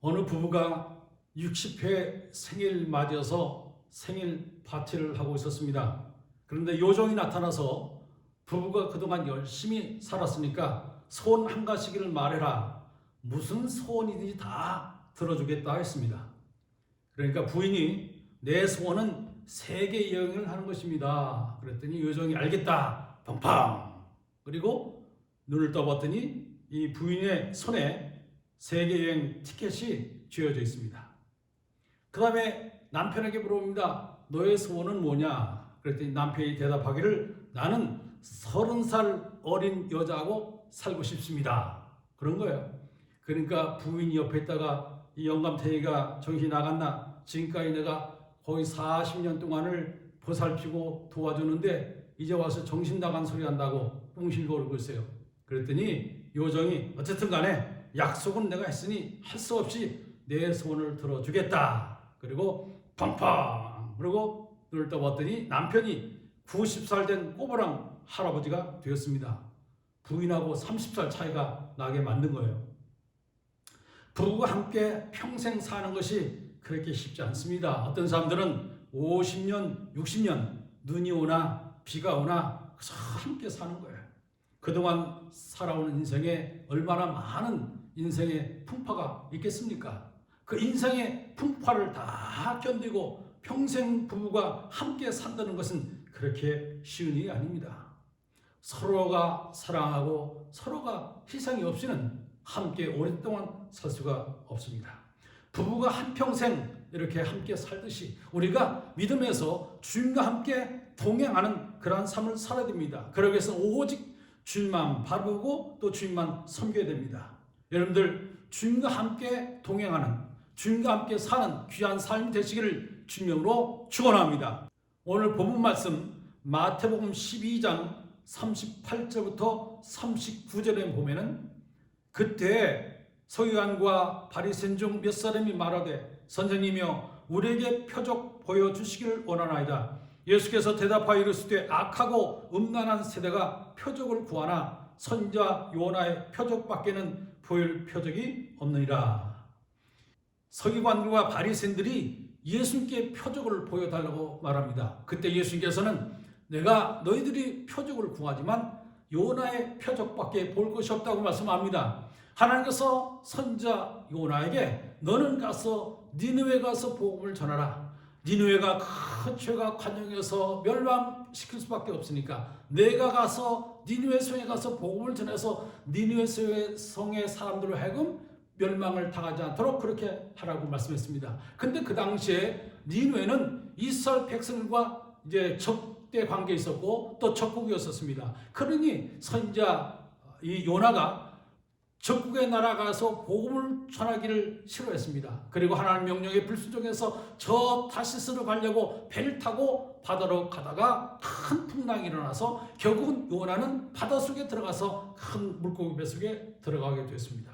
어느 부부가 60회 생일 맞이어서 생일 파티를 하고 있었습니다. 그런데 요정이 나타나서 부부가 그동안 열심히 살았으니까 소원 한 가지를 말해라. 무슨 소원이든지 다 들어주겠다 했습니다. 그러니까 부인이 내 소원은 세계 여행을 하는 것입니다. 그랬더니 요정이 알겠다. 팡팡. 그리고 눈을 떠봤더니 이 부인의 손에 세계 여행 티켓이 쥐어져 있습니다. 그 다음에 남편에게 물어봅니다. 너의 소원은 뭐냐? 그랬더니 남편이 대답하기를 나는 30살 어린 여자하고 살고 싶습니다. 그런 거예요. 그러니까 부인이 옆에 있다가 이 영감탱이가 정신이 나갔나? 지금까지 내가 거의 40년 동안을 보살피고 도와주는데 이제 와서 정신 나간 소리 한다고 꿍실거리고 있어요. 그랬더니 요정이 어쨌든 간에 약속은 내가 했으니 할 수 없이 내 소원을 들어주겠다. 그리고 팡팡. 그리고 눈을 떠봤더니 남편이 90살 된 꼬부랑 할아버지가 되었습니다. 부인하고 30살 차이가 나게 만든 거예요. 부부가 함께 평생 사는 것이 그렇게 쉽지 않습니다. 어떤 사람들은 50년, 60년 눈이 오나 비가 오나 함께 사는 거예요. 그동안 살아온 인생에 얼마나 많은 인생의 풍파가 있겠습니까? 그 인생의 풍파를 다 견디고 평생 부부가 함께 산다는 것은 그렇게 쉬운 일이 아닙니다. 서로가 사랑하고 서로가 희생이 없이는 함께 오랫동안 살 수가 없습니다. 부부가 한평생 이렇게 함께 살듯이 우리가 믿음에서 주님과 함께 동행하는 그러한 삶을 살아야 됩니다. 그러기 위해서 오직 주님만 바라보고 또 주님만 섬겨야 됩니다. 여러분들 주님과 함께 동행하는 주님과 함께 사는 귀한 삶이 되시기를 주님으로 축원합니다. 오늘 본문 말씀 마태복음 12장 38절부터 39절에 보면은 그때 서기관과 바리새인 중 몇 사람이 말하되 선생님이여 우리에게 표적 보여주시기를 원하나이다. 예수께서 대답하여 이르시되 악하고 음란한 세대가 표적을 구하나 선지자 요나의 표적밖에는 보일 표적이 없느니라. 서기관들과 바리새인들이 예수님께 표적을 보여달라고 말합니다. 그때 예수님께서는 내가 너희들이 표적을 구하지만 요나의 표적밖에 볼 것이 없다고 말씀합니다. 하나님께서 선지자 요나에게 너는 가서 니느웨 가서 복음을 전하라. 니느웨가 큰 죄가 관영해서 멸망시킬 수밖에 없으니까 내가 가서 니느웨 성에 가서 복음을 전해서 니느웨 성의 사람들을 하여금 멸망을 당하지 않도록 그렇게 하라고 말씀했습니다. 근데 그 당시에 니느웨는 이스라엘 백성과 이제 적대 관계에 있었고 또 적국이었었습니다. 그러니 선지자 이 요나가 적국에 날아가서 복음을 전하기를 싫어했습니다. 그리고 하나님 명령에 불순종해서 저 타시스로 가려고 배를 타고 바다로 가다가 큰 풍랑이 일어나서 결국은 요나는 바다 속에 들어가서 큰 물고기 뱃속에 들어가게 됐습니다.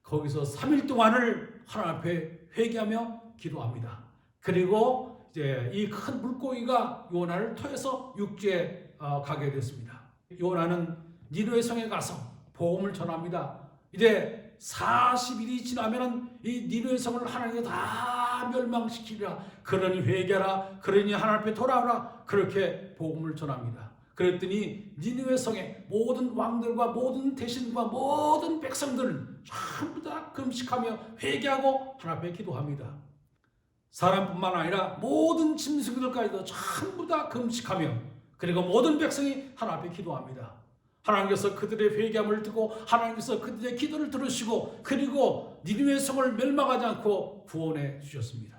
거기서 3일 동안을 하나님 앞에 회개하며 기도합니다. 그리고 이제 이 큰 물고기가 요나를 토해서 육지에 가게 됐습니다. 요나는 니느웨 성에 가서 복음을 전합니다. 이제 40일이 지나면은 이 니느웨 성을 하나님이 다 멸망시키리라. 그러니 회개하라. 그러니 하나님 앞에 돌아오라. 그렇게 복음을 전합니다. 그랬더니 니느웨 성의 모든 왕들과 모든 대신과 모든 백성들은 전부 다 금식하며 회개하고 하나님 앞에 기도합니다. 사람뿐만 아니라 모든 짐승들까지도 전부 다 금식하며 그리고 모든 백성이 하나님 앞에 기도합니다. 하나님께서 그들의 회개함을 듣고 하나님께서 그들의 기도를 들으시고 그리고 니느웨 성을 멸망하지 않고 구원해 주셨습니다.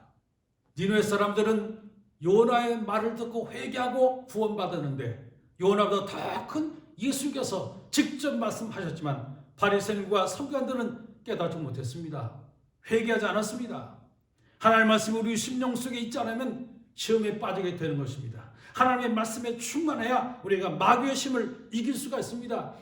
니느웨 사람들은 요나의 말을 듣고 회개하고 구원받았는데 요나보다 더 큰 예수께서 직접 말씀하셨지만 바리새인과 서기관들은 깨닫지 못했습니다. 회개하지 않았습니다. 하나님의 말씀이 우리 심령 속에 있지 않으면 시험에 빠지게 되는 것입니다. 하나님의 말씀에 충만해야 우리가 마귀의 시험을 이길 수가 있습니다.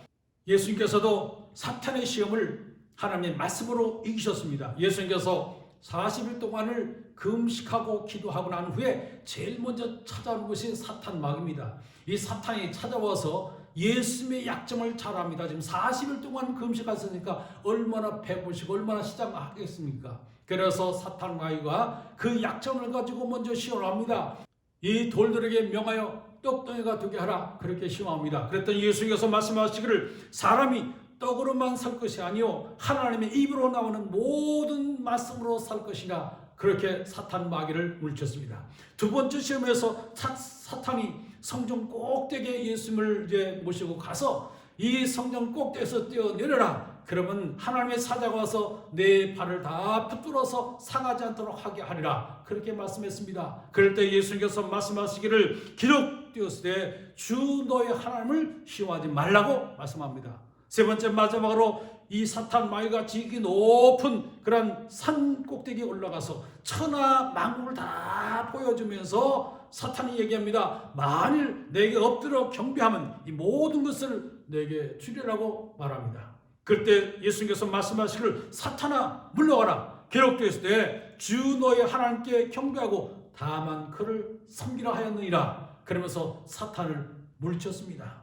예수님께서도 사탄의 시험을 하나님의 말씀으로 이기셨습니다. 예수님께서 40일 동안을 금식하고 기도하고 난 후에 제일 먼저 찾아오는 것이 사탄 마귀입니다. 이 사탄이 찾아와서 예수님의 약점을 잘 압니다. 지금 40일 동안 금식하셨으니까 얼마나 배고시고 얼마나 시장하겠습니까? 그래서 사탄 마귀가 그 약점을 가지고 먼저 시험합니다. 이 돌들에게 명하여 떡덩이가 되게 하라, 그렇게 시험합니다. 그랬더니 예수님께서 말씀하시기를 사람이 떡으로만 살 것이 아니요 하나님의 입으로 나오는 모든 말씀으로 살 것이라, 그렇게 사탄 마귀를 물리쳤습니다. 두 번째 시험에서 사탄이 성전 꼭대기에 예수님을 이제 모시고 가서 이 성전 꼭대기에서 뛰어내려라. 그러면 하나님의 사자가 와서 내 발을 다 붙들어서 상하지 않도록 하게 하리라, 그렇게 말씀했습니다. 그럴 때 예수님께서 말씀하시기를 기록되었을 때 주 너의 하나님을 시험하지 말라고 말씀합니다. 세 번째 마지막으로 이 사탄 마귀가 지극히 높은 그런 산 꼭대기에 올라가서 천하 만국을 다 보여주면서 사탄이 얘기합니다. 만일 내게 엎드려 경배하면 이 모든 것을 내게 주리라고 말합니다. 그때 예수님께서 말씀하시기를 사탄아 물러가라. 기록되었을 때 주 너의 하나님께 경배하고 다만 그를 섬기라 하였느니라. 그러면서 사탄을 물리쳤습니다.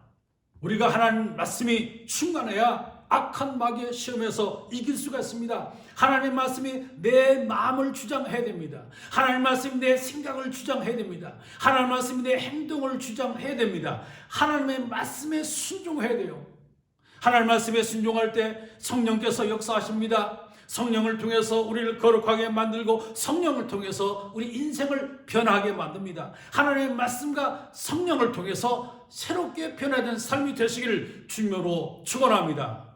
우리가 하나님 말씀이 충만해야 악한 마귀의 시험에서 이길 수가 있습니다. 하나님의 말씀이 내 마음을 주장해야 됩니다. 하나님의 말씀이 내 생각을 주장해야 됩니다. 하나님의 말씀이 내 행동을 주장해야 됩니다. 하나님의 말씀에 순종해야 돼요. 하나님의 말씀에 순종할 때 성령께서 역사하십니다. 성령을 통해서 우리를 거룩하게 만들고 성령을 통해서 우리 인생을 변하게 만듭니다. 하나님의 말씀과 성령을 통해서 새롭게 변화된 삶이 되시기를 주님으로 축원합니다.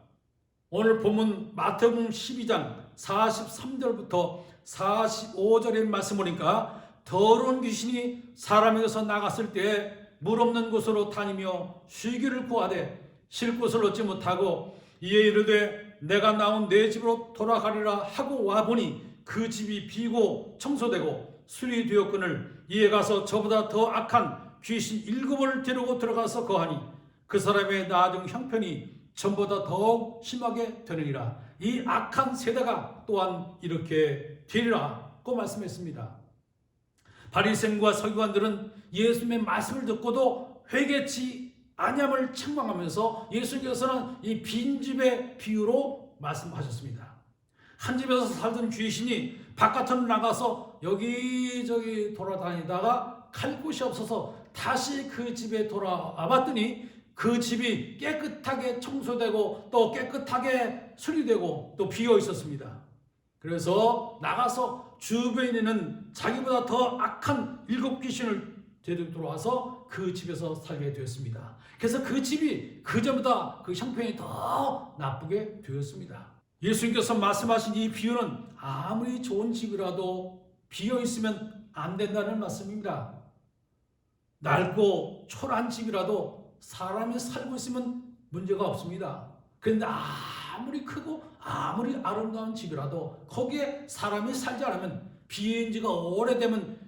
오늘 본문 마태복음 12장 43절부터 45절의 말씀 보니까 더러운 귀신이 사람에게서 나갔을 때 물 없는 곳으로 다니며 쉬기를 구하되 쉴 곳을 얻지 못하고 이에 이르되 내가 나온 내 집으로 돌아가리라 하고 와보니 그 집이 비고 청소되고 수리되었거늘 이에 가서 저보다 더 악한 귀신 7을 데리고 들어가서 거하니 그 사람의 나중 형편이 전보다 더욱 심하게 되느니라. 이 악한 세대가 또한 이렇게 되리라고 말씀했습니다. 바리새인과 서기관들은 예수님의 말씀을 듣고도 회개치 아니함을 책망하면서 예수님께서는 이 빈집의 비유로 말씀하셨습니다. 한 집에서 살던 귀신이 바깥으로 나가서 여기저기 돌아다니다가 갈 곳이 없어서 다시 그 집에 돌아와 봤더니 그 집이 깨끗하게 청소되고 또 깨끗하게 수리되고 또 비어 있었습니다. 그래서 나가서 주변에 있는 자기보다 더 악한 7 귀신을 데리고 들어와서 그 집에서 살게 되었습니다. 그래서 그 집이 그전보다 그 형편이 더 나쁘게 되었습니다. 예수님께서 말씀하신 이 비유는 아무리 좋은 집이라도 비어 있으면 안 된다는 말씀입니다. 낡고 초라한 집이라도 사람이 살고 있으면 문제가 없습니다. 그런데 아무리 크고 아무리 아름다운 집이라도 거기에 사람이 살지 않으면 비인 지가 오래되면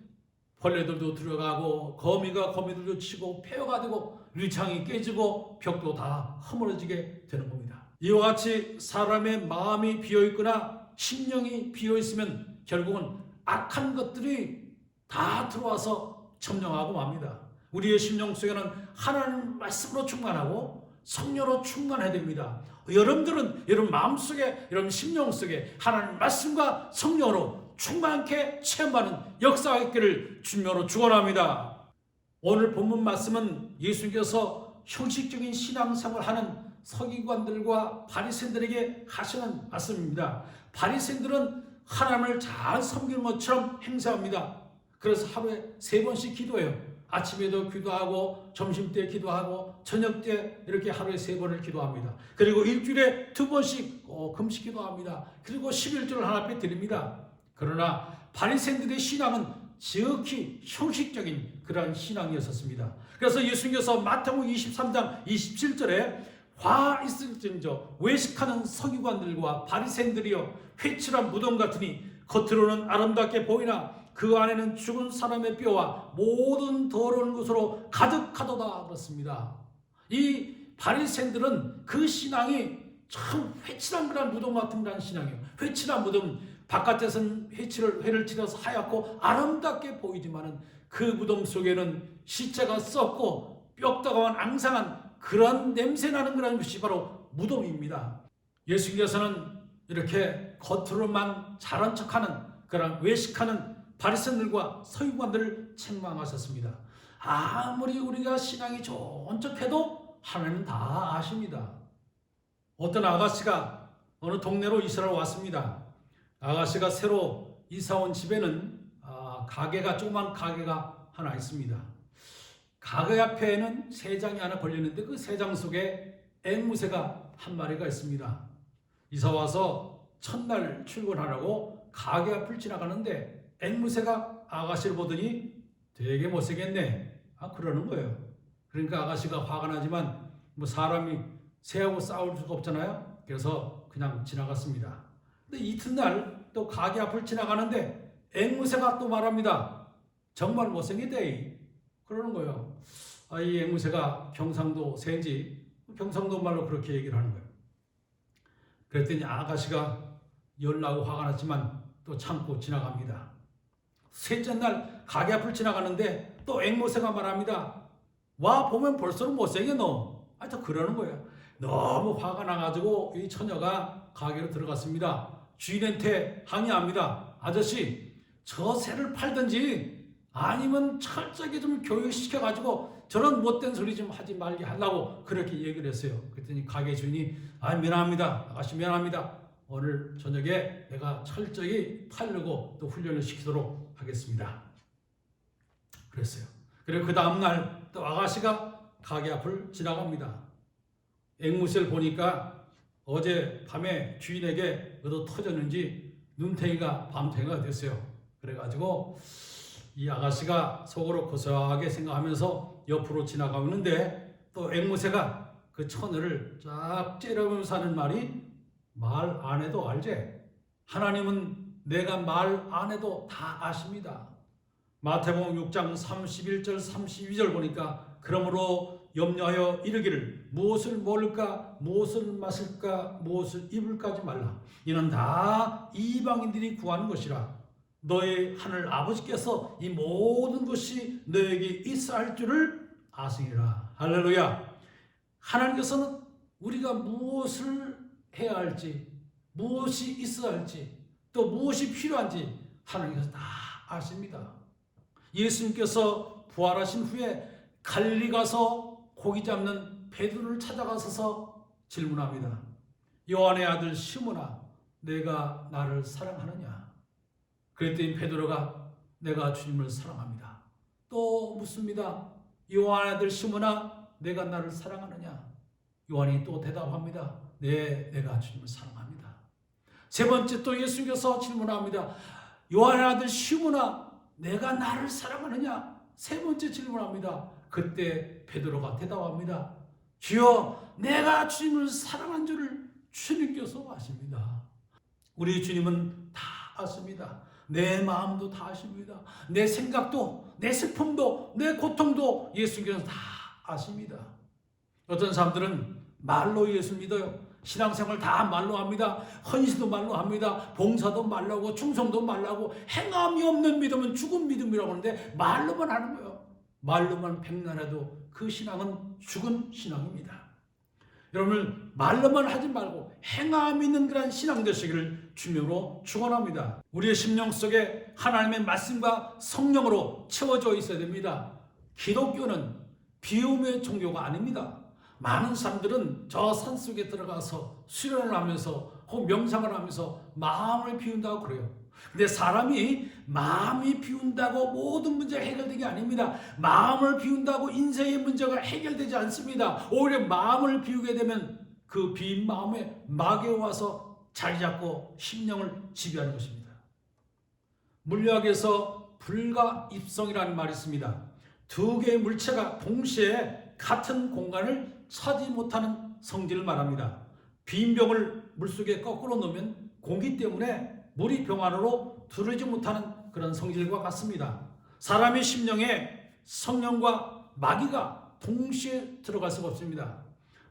벌레들도 들어가고 거미들도 치고 폐허가 되고 유리창이 깨지고 벽도 다 허물어지게 되는 겁니다. 이와 같이 사람의 마음이 비어있거나 심령이 비어있으면 결국은 악한 것들이 다 들어와서 점령하고 맙니다. 우리의 심령 속에는 하나님 말씀으로 충만하고 성령으로 충만해야 됩니다. 여러분들은 여러분 마음속에 여러분 심령 속에 하나님 말씀과 성령으로 충만케 체험하는 역사가 있기를 주님으로 축원합니다. 오늘 본문 말씀은 예수님께서 형식적인 신앙생활을 하는 서기관들과 바리새인들에게 하시는 말씀입니다. 바리새인들은 하나님을 잘 섬기는 것처럼 행세합니다. 그래서 하루에 3번씩 기도해요. 아침에도 기도하고 점심때 기도하고 저녁때 이렇게 하루에 3번을 기도합니다. 그리고 일주일에 2번씩 금식 기도합니다. 그리고 11조를 하나님께 드립니다. 그러나 바리새인들의 신앙은 지극히 형식적인 그러한 신앙이었습니다. 그래서 예수님께서 마태복음 23장 27절에 화 있을진저 외식하는 서기관들과 바리새인들이여 회칠한 무덤 같으니 겉으로는 아름답게 보이나 그 안에는 죽은 사람의 뼈와 모든 더러운 것으로 가득하도다 그렇습니다. 이 바리새인들은 그 신앙이 참 회칠한 그런 무덤 같은 그런 신앙이에요. 회칠한 무덤, 바깥에서는 회를 칠해서 하얗고 아름답게 보이지만은 그 무덤 속에는 시체가 썩고 뼈다가만 앙상한 그런 냄새 나는 그런 것이 바로 무덤입니다. 예수님께서는 이렇게 겉으로만 잘한 척하는 그런 외식하는 바리새인들과 서기관들을 책망하셨습니다. 아무리 우리가 신앙이 좋은 척해도 하나님은 다 아십니다. 어떤 아가씨가 어느 동네로 이사를 왔습니다. 아가씨가 새로 이사 온 집에는 조그만 가게가 하나 있습니다. 가게 앞에는 세 장이 하나 걸렸는데 그 세 장 속에 앵무새가 한 마리가 있습니다. 이사 와서 첫날 출근하라고 가게 앞을 지나가는데 앵무새가 아가씨를 보더니 되게 못생겼네. 그러는 거예요. 그러니까 아가씨가 화가 나지만 뭐 사람이 새하고 싸울 수가 없잖아요. 그래서 그냥 지나갔습니다. 근데 이튿날 또 가게 앞을 지나가는데 앵무새가 또 말합니다. 정말 못생겼대. 그러는 거예요. 이 앵무새가 경상도 새인지 경상도 말로 그렇게 얘기를 하는 거예요. 그랬더니 아가씨가 열나고 화가 났지만 또 참고 지나갑니다. 셋째 날 가게 앞을 지나가는데 또 앵무새가 말합니다. 와 보면 벌써 못생겼노. 또 그러는 거예요. 너무 화가 나가지고 이 처녀가 가게로 들어갔습니다. 주인한테 항의합니다. 아저씨 저 새를 팔든지 아니면 철저하게 좀 교육시켜가지고 저런 못된 소리 좀 하지 말게 하려고 그렇게 얘기를 했어요. 그랬더니 가게 주인이 미안합니다. 아가씨 미안합니다. 오늘 저녁에 내가 철저히 팔려고 또 훈련을 시키도록 하겠습니다. 그랬어요. 그리고 그 다음날 또 아가씨가 가게 앞을 지나갑니다. 앵무새를 보니까 어제 밤에 주인에게 얻어 터졌는지 눈탱이가 밤탱이가 됐어요. 그래가지고 이 아가씨가 속으로 고소하게 생각하면서 옆으로 지나가는데 또 앵무새가 그 처녀를 쫙 째려보면서 하는 말이 말 안 해도 알지? 하나님은 내가 말 안 해도 다 아십니다. 마태복음 6장 31절 32절 보니까 그러므로 염려하여 이르기를 무엇을 먹을까 무엇을 마실까 무엇을 입을까 하지 말라. 이는 다 이방인들이 구하는 것이라. 너의 하늘 아버지께서 이 모든 것이 너에게 있어 할 줄을 아시리라. 할렐루야. 하나님께서는 우리가 무엇을 해야 할지 무엇이 있어야 할지 또 무엇이 필요한지 하나님께서 다 아십니다. 예수님께서 부활하신 후에 갈릴리 가서 고기 잡는 베드로를 찾아가서 질문합니다. 요한의 아들 시몬아 내가 나를 사랑하느냐? 그랬더니 베드로가 내가 주님을 사랑합니다. 또 묻습니다. 요한의 아들 시몬아 내가 나를 사랑하느냐? 요한이 또 대답합니다. 네, 내가 주님을 사랑합니다. 세 번째 또 예수님께서 질문합니다. 요한의 아들 시몬아 내가 나를 사랑하느냐? 세 번째 질문합니다. 그때 베드로가 대답합니다. 주여 내가 주님을 사랑한 줄을 주님께서 아십니다. 우리 주님은 다 아십니다. 내 마음도 다 아십니다. 내 생각도 내 슬픔도 내 고통도 예수님께서 다 아십니다. 어떤 사람들은 말로 예수 믿어요. 신앙생활 다 말로 합니다. 헌신도 말로 합니다. 봉사도 말로 하고 충성도 말로 하고 행함이 없는 믿음은 죽은 믿음이라고 하는데 말로만 하는 거예요. 말로만 백날해도 그 신앙은 죽은 신앙입니다. 여러분 말로만 하지 말고 행함 있는 그런 신앙 되시기를 주님으로 축원합니다. 우리의 심령 속에 하나님의 말씀과 성령으로 채워져 있어야 됩니다. 기독교는 비움의 종교가 아닙니다. 많은 사람들은 저 산속에 들어가서 수련을 하면서 혹은 명상을 하면서 마음을 비운다고 그래요. 근데 사람이 마음이 비운다고 모든 문제가 해결되는 게 아닙니다. 마음을 비운다고 인생의 문제가 해결되지 않습니다. 오히려 마음을 비우게 되면 그 빈 마음에 마귀가 와서 자리 잡고 심령을 지배하는 것입니다. 물리학에서 불가입성이라는 말이 있습니다. 두 개의 물체가 동시에 같은 공간을 차지 못하는 성질을 말합니다. 빈 병을 물속에 거꾸로 넣으면 공기 때문에 물이 병 안으로 들어오지 못하는 그런 성질과 같습니다. 사람의 심령에 성령과 마귀가 동시에 들어갈 수가 없습니다.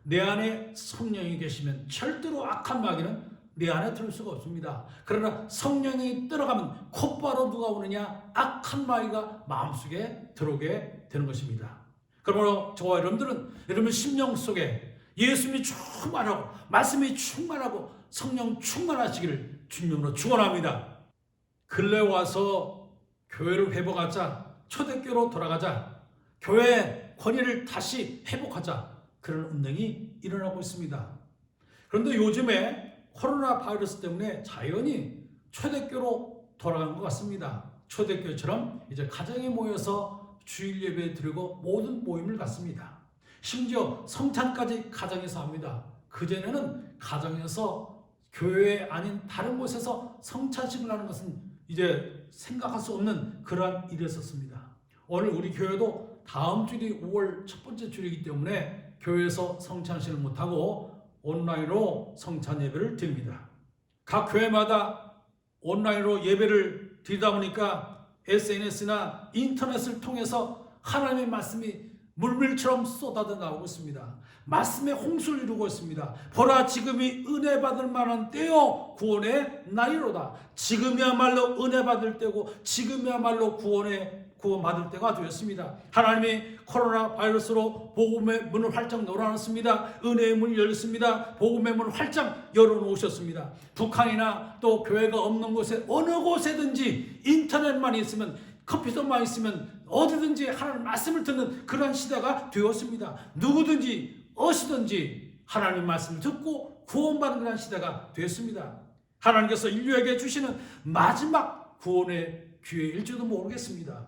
내 안에 성령이 계시면 절대로 악한 마귀는 내 안에 들어올 수가 없습니다. 그러나 성령이 들어가면 곧바로 누가 오느냐? 악한 마귀가 마음속에 들어오게 되는 것입니다. 그러므로 저와 여러분들은 여러분 심령 속에 예수님이 충만하고 말씀이 충만하고 성령 충만하시기를 주님으로 축원합니다. 근래 와서 교회를 회복하자, 초대교회로 돌아가자, 교회의 권위를 다시 회복하자, 그런 운동이 일어나고 있습니다. 그런데 요즘에 코로나 바이러스 때문에 자연히 초대교회로 돌아간 것 같습니다. 초대교회처럼 이제 가정에 모여서 주일 예배 드리고 모든 모임을 갖습니다. 심지어 성찬까지 가정에서 합니다. 그전에는 가정에서 교회 아닌 다른 곳에서 성찬식을 하는 것은 이제 생각할 수 없는 그러한 일이었습니다. 오늘 우리 교회도 다음 주일이 5월 첫 번째 주일이기 때문에 교회에서 성찬식을 못하고 온라인으로 성찬 예배를 드립니다. 각 교회마다 온라인으로 예배를 드리다 보니까 SNS나 인터넷을 통해서 하나님의 말씀이 물밀처럼 쏟아져 나오고 있습니다. 말씀의 홍수를 이루고 있습니다. 보라, 지금이 은혜 받을 만한 때요 구원의 날이로다. 지금이야말로 은혜 받을 때고 지금이야말로 구원 받을 때가 되었습니다. 하나님이 코로나 바이러스로 복음의 문을 활짝 열어놨습니다. 은혜의 문을 열었습니다. 복음의 문을 활짝 열어놓으셨습니다. 북한이나 또 교회가 없는 곳에 어느 곳에든지 인터넷만 있으면, 컴퓨터만 있으면 어디든지 하나님 말씀을 듣는 그런 시대가 되었습니다. 누구든지 어디든지 하나님 말씀을 듣고 구원받는 그런 시대가 되었습니다. 하나님께서 인류에게 주시는 마지막 구원의 기회일지도 모르겠습니다.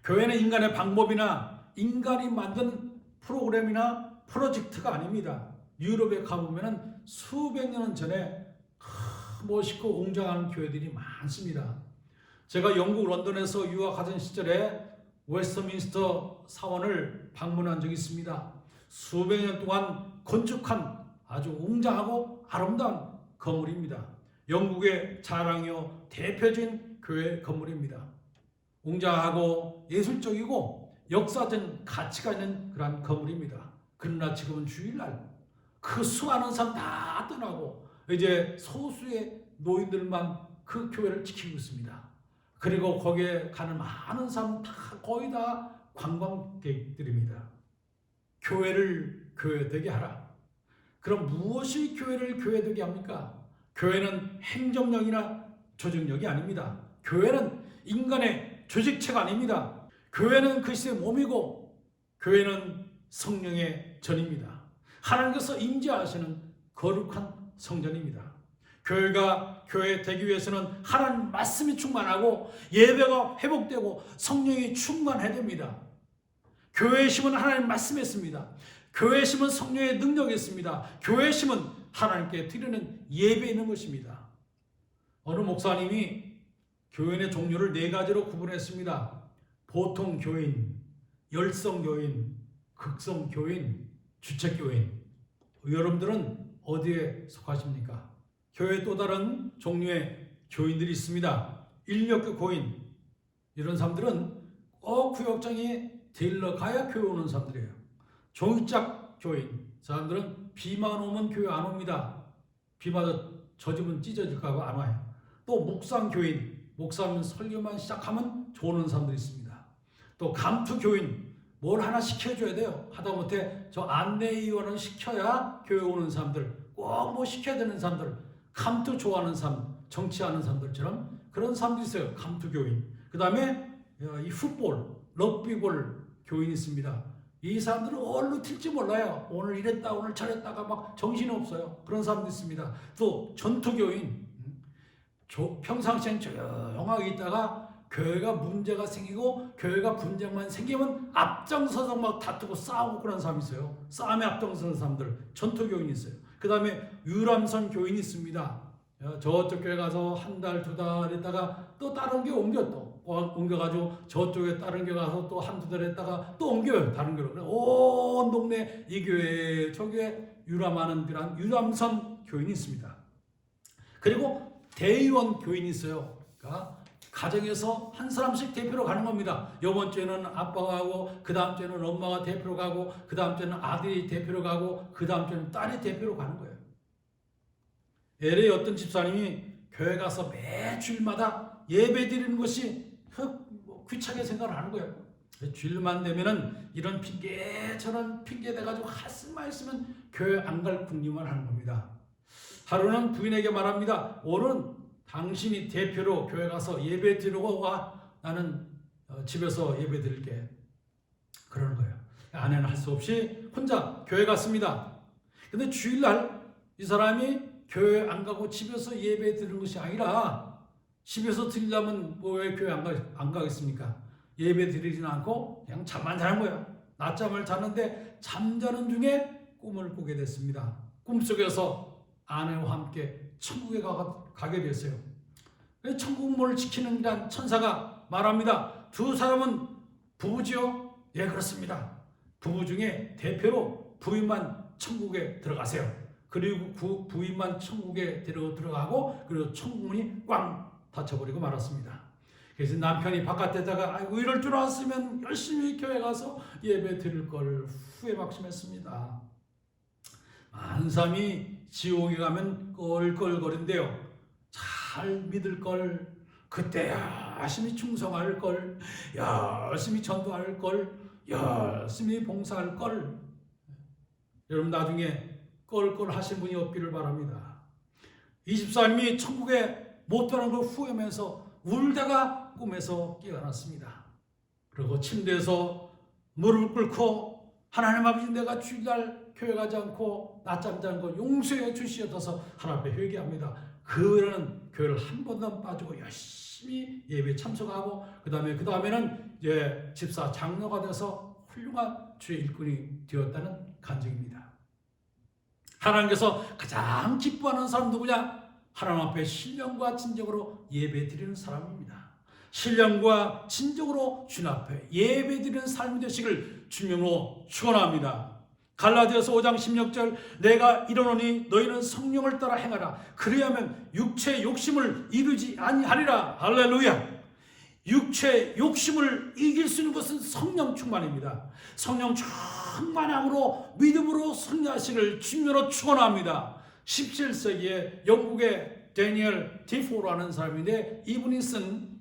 교회는 인간의 방법이나 인간이 만든 프로그램이나 프로젝트가 아닙니다. 유럽에 가보면 수백 년 전에 멋있고 웅장한 교회들이 많습니다. 제가 영국 런던에서 유학하던 시절에 웨스트민스터 사원을 방문한 적이 있습니다. 수백 년 동안 건축한 아주 웅장하고 아름다운 건물입니다. 영국의 자랑이요 대표적인 교회 건물입니다. 웅장하고 예술적이고 역사적인 가치가 있는 그런 건물입니다. 그러나 지금은 주일날 그 수많은 사람 다 떠나고 이제 소수의 노인들만 그 교회를 지키고 있습니다. 그리고 거기에 가는 많은 사람 다 거의 다 관광객들입니다. 교회를 교회되게 하라. 그럼 무엇이 교회를 교회되게 합니까? 교회는 행정력이나 조직력이 아닙니다. 교회는 인간의 조직체가 아닙니다. 교회는 그리스도의 몸이고 교회는 성령의 전입니다. 하나님께서 임재하시는 거룩한 성전입니다. 교회가 교회 되기 위해서는 하나님 말씀이 충만하고 예배가 회복되고 성령이 충만해야 됩니다. 교회의 힘은 하나님 말씀에 있습니다. 교회의 힘은 성령의 능력에 있습니다. 교회의 힘은 하나님께 드리는 예배에 있는 것입니다. 어느 목사님이 교인의 종류를 4가지로 구분했습니다. 보통 교인, 열성 교인, 극성 교인, 주책 교인. 여러분들은 어디에 속하십니까? 교회에 또 다른 종류의 교인들이 있습니다. 인력교 교인. 이런 사람들은 꼭 구역장에 데일러 가야 교회 오는 사람들이에요. 종이짝 교인. 사람들은 비만 오면 교회 안 옵니다. 비 맞아 저 집은 찢어질까 봐 안 와요. 또 묵상 교인. 목사님 설교만 시작하면 좋은 사람들이 있습니다. 또 감투 교인. 뭘 하나 시켜줘야 돼요. 하다못해 저 안내위원을 시켜야 교회 오는 사람들. 꼭 뭐 시켜야 되는 사람들. 감투 좋아하는 사람, 정치하는 사람들처럼 그런 사람도 있어요. 감투 교인. 그 다음에 이 풋볼, 럭비볼 교인이 있습니다. 이 사람들은 얼로 튈지 몰라요. 오늘 이랬다 오늘 저랬다가 막 정신이 없어요. 그런 사람도 있습니다. 또 전투 교인. 평상시엔 조용하게 있다가 교회가 문제가 생기고 교회가 분쟁만 생기면 앞장서서 막 다투고 싸우고 그런 사람이 있어요. 싸움에 앞장서는 사람들, 전투 교인이 있어요. 그 다음에 유람선 교인이 있습니다. 저쪽 교회 가서 한 달, 2달 있다가 또 다른 교회 옮겨가지고 저쪽에 다른 교회 가서 또 한두 달 있다가 또 옮겨요. 다른 교회로. 온 동네 이 교회, 저 교회 유람하는 그런 유람선 교인이 있습니다. 그리고 대의원 교인이 있어요. 그러니까 가정에서 한 사람씩 대표로 가는 겁니다. 이번 주에는 아빠가 가고 그 다음 주에는 엄마가 대표로 가고 그 다음 주에는 아들이 대표로 가고 그 다음 주에는 딸이 대표로 가는 거예요. LA 어떤 집사님이 교회 가서 매 주일마다 예배 드리는 것이 귀찮게 생각을 하는 거예요. 주일만 되면은 이런 핑계 저런 핑계 대가지고 가슴만 있으면 교회 안 갈 궁리만 하는 겁니다. 하루는 부인에게 말합니다. 오늘은 당신이 대표로 교회 가서 예배 드리고 와. 나는 집에서 예배 드릴게. 그러는 거예요. 아내는 할 수 없이 혼자 교회 갔습니다. 근데 주일날 이 사람이 교회 안 가고 집에서 예배 드리는 것이 아니라 집에서 드리려면 왜 교회 안 가겠습니까? 예배 드리지는 않고 그냥 잠만 자는 거예요. 낮잠을 자는데 잠자는 중에 꿈을 꾸게 됐습니다. 꿈속에서 아내와 함께 천국에 가게 됐어요. 천국문을 지키는 이란 천사가 말합니다. 두 사람은 부부지요? 예, 그렇습니다. 부부 중에 대표로 부인만 천국에 들어가세요. 그리고 부인만 천국에 들어가고 그리고 천국문이 꽝 닫혀버리고 말았습니다. 그래서 남편이 바깥에다가 아이고 이럴 줄 알았으면 열심히 교회 가서 예배 드릴 걸 후회 막심했습니다. 많은 사람이 지옥에 가면 껄껄거린대요. 잘 믿을 걸, 그때 열심히 충성할 걸, 열심히 전도할 걸, 열심히 봉사할 걸. 여러분 나중에 껄껄하신 분이 없기를 바랍니다. 이 집사님이 천국에 못 가는 걸 후회하면서 울다가 꿈에서 깨어났습니다. 그리고 침대에서 무릎을 꿇고 하나님 아버지, 내가 주일날 교회 가지 않고 낮잠 자는 거 용서해 주시옵소서 하나님 앞에 회개합니다. 그는 교회를 한 번도 안 빠지고 열심히 예배에 참석하고 그 다음에는 이제 집사 장로가 돼서 훌륭한 주의 일꾼이 되었다는 간증입니다. 하나님께서 가장 기뻐하는 사람 누구냐? 하나님 앞에 신령과 진정으로 예배 드리는 사람입니다. 신령과 진정으로 주님 앞에 예배 드리는 삶이 되시길 주님으로 축원합니다. 갈라디아서 5장 16절, 내가 이르노니 너희는 성령을 따라 행하라. 그리하면 육체의 욕심을 이루지 아니하리라. 할렐루야. 육체의 욕심을 이길 수 있는 것은 성령 충만입니다. 성령 충만함으로 믿음으로 승리하시길 주님으로 축원합니다. 17세기에 영국의 데니얼 디포라는 사람인데 이분이 쓴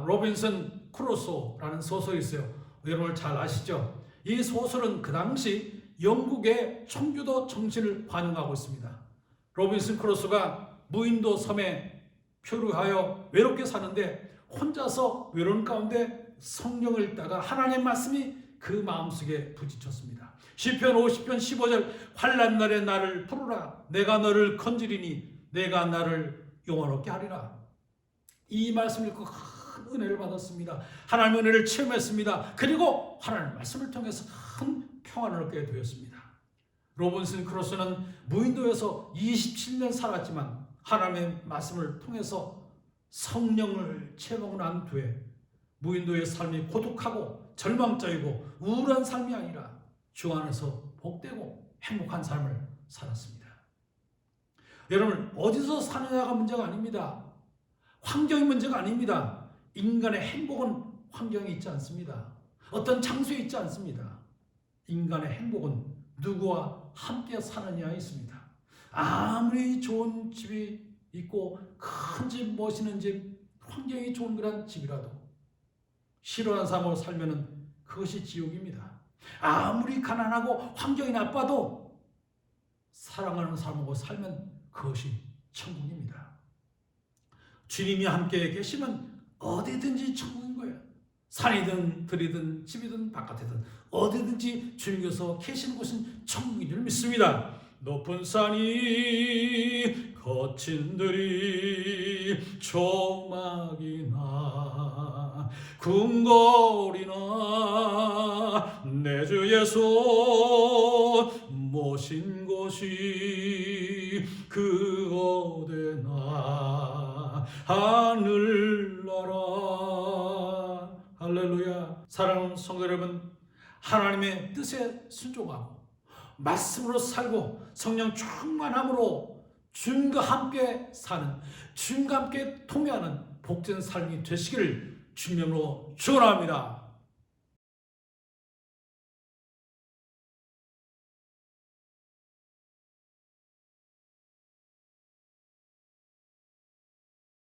로빈슨 크루소라는 소설이 있어요. 여러분 잘 아시죠? 이 소설은 그 당시 영국의 청교도 정신을 반영하고 있습니다. 로빈슨 크루소가 무인도 섬에 표류하여 외롭게 사는데 혼자서 외로운 가운데 성령을 읽다가 하나님의 말씀이 그 마음속에 부딪혔습니다. 시편 50편 15절, 환난 날에 나를 부르라. 내가 너를 건지리니 내가 나를 영원롭게 하리라. 이 말씀을 읽고 큰 은혜를 받았습니다. 하나님의 은혜를 체험했습니다. 그리고 하나님의 말씀을 통해서 큰 평안을 얻게 되었습니다. 로빈슨 크루소는 무인도에서 27년 살았지만 하나님의 말씀을 통해서 성령을 체험하고 난 뒤에 무인도의 삶이 고독하고 절망적이고 우울한 삶이 아니라 주 안에서 복되고 행복한 삶을 살았습니다. 여러분, 어디서 사느냐가 문제가 아닙니다. 환경이 문제가 아닙니다. 인간의 행복은 환경에 있지 않습니다. 어떤 장소에 있지 않습니다. 인간의 행복은 누구와 함께 사느냐에 있습니다. 아무리 좋은 집이 있고 큰 집, 멋있는 집, 환경이 좋은 그런 집이라도 싫어하는 삶으로 살면은 그것이 지옥입니다. 아무리 가난하고 환경이 나빠도 사랑하는 삶하고 살면 그것이 천국입니다. 주님이 함께 계시면 어디든지 천국인 거예요. 산이든 들이든 집이든 바깥이든 어디든지 주님께서 계시는 곳은 천국인 줄 믿습니다. 높은 산이 거친 들이 조막이나 궁궐이나 내 주의 손 모신 곳이 그 어디나 하늘나라. 할렐루야. 사랑하는 성도 여러분, 하나님의 뜻에 순종하고 말씀으로 살고 성령 충만함으로 주님과 함께 사는, 주님과 함께 통해하는 복된 삶이 되시기를 주님으로 축원합니다.